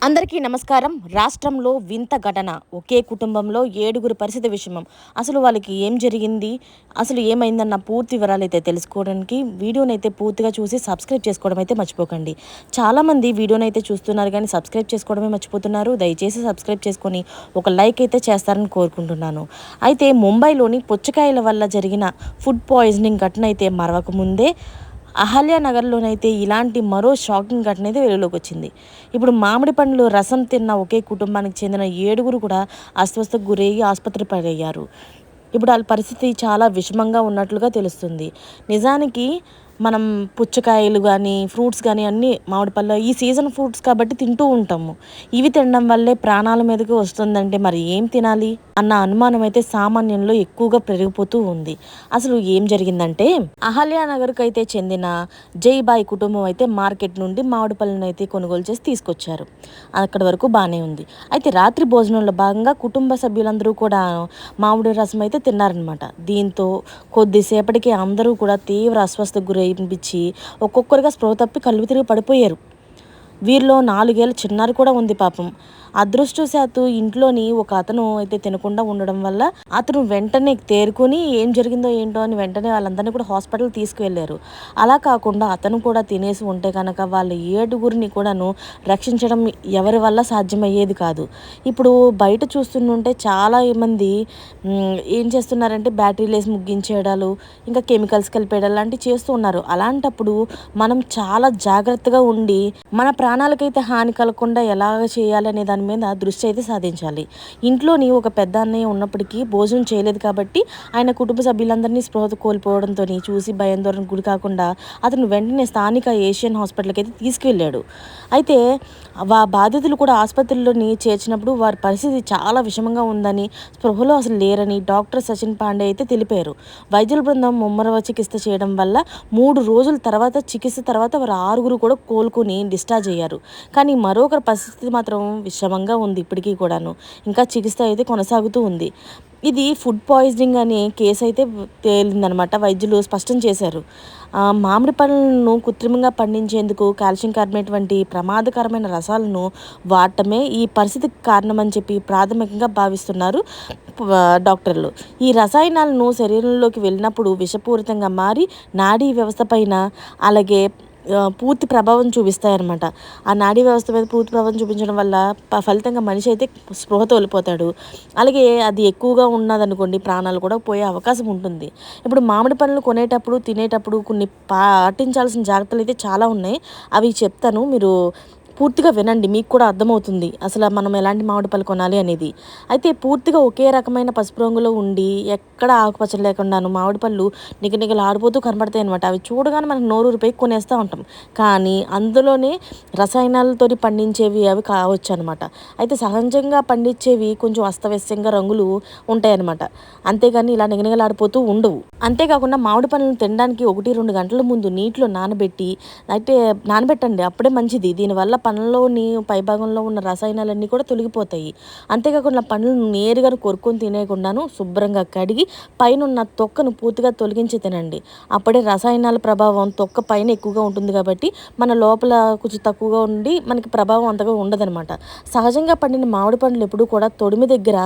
అందరికీ నమస్కారం. రాష్ట్రంలో వింత ఘటన. ఒకే కుటుంబంలో 7గురు పరిస్థితి విషమం. అసలు వాళ్ళకి ఏం జరిగింది? అసలు ఏమైందన్న పూర్తి వివరాలైతే తెలుసుకోవడానికి వీడియోనైతే పూర్తిగా చూసి సబ్స్క్రైబ్ చేసుకోవడం అయితే మర్చిపోకండి. చాలామంది వీడియోనైతే చూస్తున్నారు కానీ సబ్స్క్రైబ్ చేసుకోవడమే మర్చిపోతున్నారు. దయచేసి సబ్స్క్రైబ్ చేసుకొని ఒక లైక్ అయితే చేస్తారని కోరుకుంటున్నాను. అయితే ముంబైలోని పుచ్చకాయల వల్ల జరిగిన ఫుడ్ పాయిజనింగ్ ఘటన అయితే మరవకముందే అహల్యానగర్లోనైతే ఇలాంటి మరో షాకింగ్ ఘటన అయితే వెలుగులోకి వచ్చింది. ఇప్పుడు మామిడి పండ్లు రసం తిన్న ఒకే కుటుంబానికి చెందిన 7గురు కూడా అస్వస్థకు గురయ్యి ఆసుపత్రి పాలయ్యారు. ఇప్పుడు వాళ్ళ పరిస్థితి చాలా విషమంగా ఉన్నట్లుగా తెలుస్తుంది. నిజానికి మనం పుచ్చకాయలు కానీ ఫ్రూట్స్ కానీ అన్నీ మామిడి పళ్ళు ఈ సీజన్ ఫ్రూట్స్ కాబట్టి తింటూ ఉంటాము. ఇవి తినడం వల్లే ప్రాణాల మీదకి వస్తుందంటే మరి ఏం తినాలి అన్న అనుమానం అయితే సామాన్యంలో ఎక్కువగా పెరిగిపోతూ ఉంది. అసలు ఏం జరిగిందంటే అహల్యానగర్కి అయితే చెందిన జైబాయ్ కుటుంబం అయితే మార్కెట్ నుండి మామిడి పళ్ళను అయితే కొనుగోలు చేసి తీసుకొచ్చారు. అక్కడి వరకు బాగానే ఉంది. అయితే రాత్రి భోజనంలో భాగంగా కుటుంబ సభ్యులందరూ కూడా మామిడి రసం అయితే తిన్నారనమాట. దీంతో కొద్దిసేపటికి అందరూ కూడా తీవ్ర అస్వస్థకు గురనిపించి ఒక్కొక్కరుగా స్పృహ తప్పి కళ్ళు తిరిగి పడిపోయారు. వీరిలో 4 ఏళ్ల చిన్నారి కూడా ఉంది పాపం. అదృష్టవశాత్తు ఇంట్లోని ఒక అతను అయితే తినకుండా ఉండడం వల్ల అతను వెంటనే తేరుకొని ఏం జరిగిందో ఏంటో అని వెంటనే వాళ్ళందరినీ కూడా హాస్పిటల్ తీసుకువెళ్ళారు. అలా కాకుండా అతను కూడా తినేసి ఉంటే కనుక వాళ్ళ 7గురిని కూడాను రక్షించడం ఎవరి వల్ల సాధ్యమయ్యేది కాదు. ఇప్పుడు బయట చూస్తుంటే చాలా మంది ఏం చేస్తున్నారంటే బ్యాటరీలు వేసి ముగ్గించేయడాలు, ఇంకా కెమికల్స్ కలిపేయడాలు లాంటివి చేస్తూ ఉన్నారు. అలాంటప్పుడు మనం చాలా జాగ్రత్తగా ఉండి మన ప్రాణాలకైతే హాని కలగకుండా ఎలాగ చేయాలనే దాని మీద దృష్టి అయితే సాధించాలి. ఇంట్లోని ఒక పెద్ద అన్నయ్య ఉన్నప్పటికీ భోజనం చేయలేదు కాబట్టి ఆయన కుటుంబ సభ్యులందరినీ స్పృహ కోల్పోవడంతో చూసి భయాందోళనకు గురి కాకుండా అతను వెంటనే స్థానిక ఏషియన్ హాస్పిటల్కి అయితే తీసుకువెళ్ళాడు. అయితే బాధితులు కూడా ఆసుపత్రిలోని చేర్చినప్పుడు వారి పరిస్థితి చాలా విషమంగా ఉందని, స్పృహలో అసలు లేరని డాక్టర్ సచిన్ పాండే అయితే తెలిపారు. వైద్యుల బృందం ముమ్మర చికిత్స చేయడం వల్ల 3 రోజుల తర్వాత చికిత్స తర్వాత వారు 6గురు కూడా కోలుకుని డిశ్చార్జ్ అయ్యారు. కానీ మరొకరి పరిస్థితి మాత్రం విషమంగా ఉంది ఇప్పటికీ కూడాను. ఇంకా చికిత్స అయితే కొనసాగుతూ ఉంది. ఇది ఫుడ్ పాయిజనింగ్ అనే కేసు అయితే తేలిందనమాట. వైద్యులు స్పష్టం చేశారు. మామిడి పళ్ళను కృత్రిమంగా పండించేందుకు కాల్షియం కార్బోనేట్ వంటి ప్రమాదకరమైన రసాలను వాడటమే ఈ పరిస్థితికి కారణమని చెప్పి ప్రాథమికంగా భావిస్తున్నారు డాక్టర్లు. ఈ రసాయనాలను శరీరంలోకి వెళ్ళినప్పుడు విషపూరితంగా మారి నాడీ వ్యవస్థ పైన అలాగే పూర్తి ప్రభావం చూపిస్తాయన్నమాట. ఆ నాడీ వ్యవస్థ మీద పూర్తి ప్రభావం చూపించడం వల్ల ఫలితంగా మనిషి అయితే స్పృహ తోలిపోతాడు. అలాగే అది ఎక్కువగా ఉన్నదనుకోండి ప్రాణాలు కూడా పోయే అవకాశం ఉంటుంది. ఇప్పుడు మామిడి పళ్ళు కొనేటప్పుడు తినేటప్పుడు కొన్ని పాటించాల్సిన జాగ్రత్తలు అయితే చాలా ఉన్నాయి. అవి చెప్తాను, మీరు పూర్తిగా వినండి, మీకు కూడా అర్థమవుతుంది అసలు మనం ఎలాంటి మామిడి పళ్ళు కొనాలి అనేది. అయితే పూర్తిగా ఒకే రకమైన పసుపు రంగులో ఉండి ఎక్కడ ఆకుపచ్చ లేకుండాను మామిడి పళ్ళు నిగనిగలు ఆడిపోతూ కనబడతాయి అనమాట. అవి చూడగానే మనకు నోరూరిపై కొనేస్తూ ఉంటాం. కానీ అందులోనే రసాయనాలతో పండించేవి అవి కావచ్చు అనమాట. అయితే సహజంగా పండించేవి కొంచెం అస్తవ్యస్తంగా రంగులు ఉంటాయి అనమాట. అంతేగాని ఇలా నిగనిగలాడిపోతూ ఉండవు. అంతేకాకుండా మామిడి పళ్ళను తినడానికి 1-2 గంటల ముందు నీటిలో నానబెట్టి అయితే నానబెట్టండి, అప్పుడే మంచిది. దీనివల్ల పండ్లలోని పైభాగంలో ఉన్న రసాయనాలన్నీ కూడా తొలగిపోతాయి. అంతేకాకుండా పండ్లను నేరుగా కొరుక్కొని తినేయకుండాను శుభ్రంగా కడిగి పైన ఉన్న తొక్కను పూర్తిగా తొలగించి తినండి. అప్పుడే రసాయనాల ప్రభావం తొక్క పైన ఎక్కువగా ఉంటుంది కాబట్టి మన లోపల కొంచెం తక్కువగా ఉండి మనకి ప్రభావం అంతగా ఉండదనమాట. సహజంగా పండిన మామిడి పండ్లు ఎప్పుడు కూడా తొడిమి దగ్గర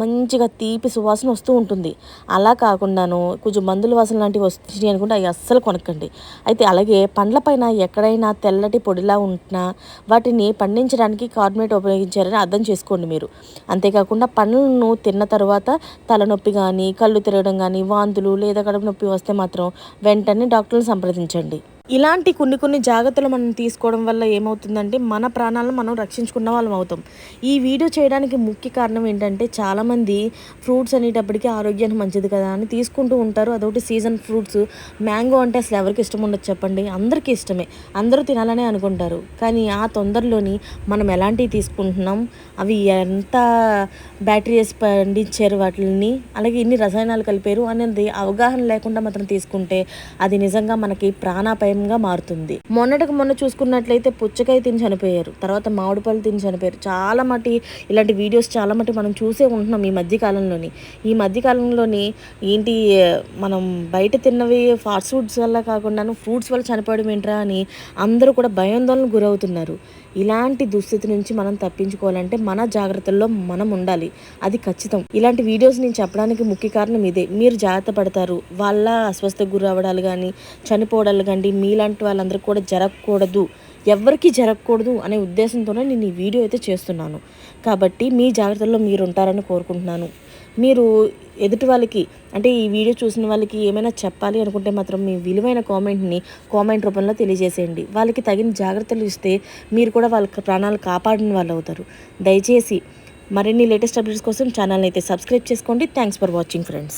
మంచిగా తీపి సువాసన వస్తూ ఉంటుంది. అలా కాకుండాను కొంచెం మందుల వాసన లాంటివి వస్తున్నాయి అనుకుంటే అవి అస్సలు కొనక్కండి. అయితే అలాగే పండ్ల పైన ఎక్కడైనా తెల్లటి పొడిలా ఉంటున్నా వాటిని పండించడానికి కార్బోనేట్ ఉపయోగించారని అర్థం చేసుకోండి మీరు. అంతేకాకుండా పండ్లను తిన్న తర్వాత తలనొప్పి కానీ కళ్ళు తిరగడం కానీ వాంతులు లేదా కడుపు నొప్పి వస్తే మాత్రం వెంటనే డాక్టర్ని సంప్రదించండి. ఇలాంటి కొన్ని జాగ్రత్తలు మనం తీసుకోవడం వల్ల ఏమవుతుందంటే మన ప్రాణాలను మనం రక్షించుకున్న వాళ్ళం అవుతాం. ఈ వీడియో చేయడానికి ముఖ్య కారణం ఏంటంటే చాలామంది ఫ్రూట్స్ అనేటప్పటికీ ఆరోగ్యానికి మంచిది కదా అని తీసుకుంటూ ఉంటారు. అదొకటి సీజన్ ఫ్రూట్స్. మ్యాంగో అంటే అసలు ఎవరికి ఇష్టం ఉండదు చెప్పండి? అందరికీ ఇష్టమే, అందరూ తినాలనే అనుకుంటారు. కానీ ఆ తొందరలోని మనం ఎలాంటివి తీసుకుంటున్నాం, అవి ఎంత బ్యాటరీ వేసి పండించారు వాటిని, అలాగే ఇన్ని రసాయనాలు కలిపారు అనేది అవగాహన లేకుండా మాత్రం తీసుకుంటే అది నిజంగా మనకి ప్రాణాపాయం మారుతుంది. మొన్న చూసుకున్నట్లయితే పుచ్చకాయ తిని చనిపోయారు, తర్వాత మామిడి పళ్ళు తిని చనిపోయారు. చాలా మటి ఇలాంటి వీడియోస్ చాలా మటి మనం చూసే ఉంటున్నాం ఈ మధ్యకాలంలోని ఏంటి మనం బయట తిన్నవి ఫాస్ట్ ఫుడ్స్ వల్ల కాకుండాను ఫ్రూట్స్ వల్ల చనిపోవడం ఏంట్రా అని అందరూ కూడా భయాందోళనకు గురవుతున్నారు. ఇలాంటి దుస్థితి నుంచి మనం తప్పించుకోవాలంటే మన జాగ్రత్తల్లో మనం ఉండాలి, అది ఖచ్చితం. ఇలాంటి వీడియోస్ నేను చెప్పడానికి ముఖ్య కారణం ఇదే. మీరు జాగ్రత్త పడతారు, వాళ్ళ అస్వస్థకు గురవ్వడాలు కానీ చనిపోవడాలు కానీ మీలాంటి వాళ్ళందరికీ కూడా జరగకూడదు, ఎవరికి జరగకూడదు అనే ఉద్దేశంతోనే నేను ఈ వీడియో అయితే చేస్తున్నాను. కాబట్టి మీ జాగ్రత్తల్లో మీరు ఉంటారని కోరుకుంటున్నాను. మీరు ఎదుటి వాళ్ళకి అంటే ఈ వీడియో చూసిన వాళ్ళకి ఏమైనా చెప్పాలి అనుకుంటే మాత్రం మీ విలువైన కామెంట్ రూపంలో తెలియజేసేయండి. వాళ్ళకి తగిన జాగ్రత్తలు ఇస్తే మీరు కూడా వాళ్ళ ప్రాణాలు కాపాడిన వాళ్ళు అవుతారు. దయచేసి మరిన్ని లేటెస్ట్ అప్డేట్స్ కోసం ఛానల్ని అయితే సబ్స్క్రైబ్ చేసుకోండి. Thanks for watching friends.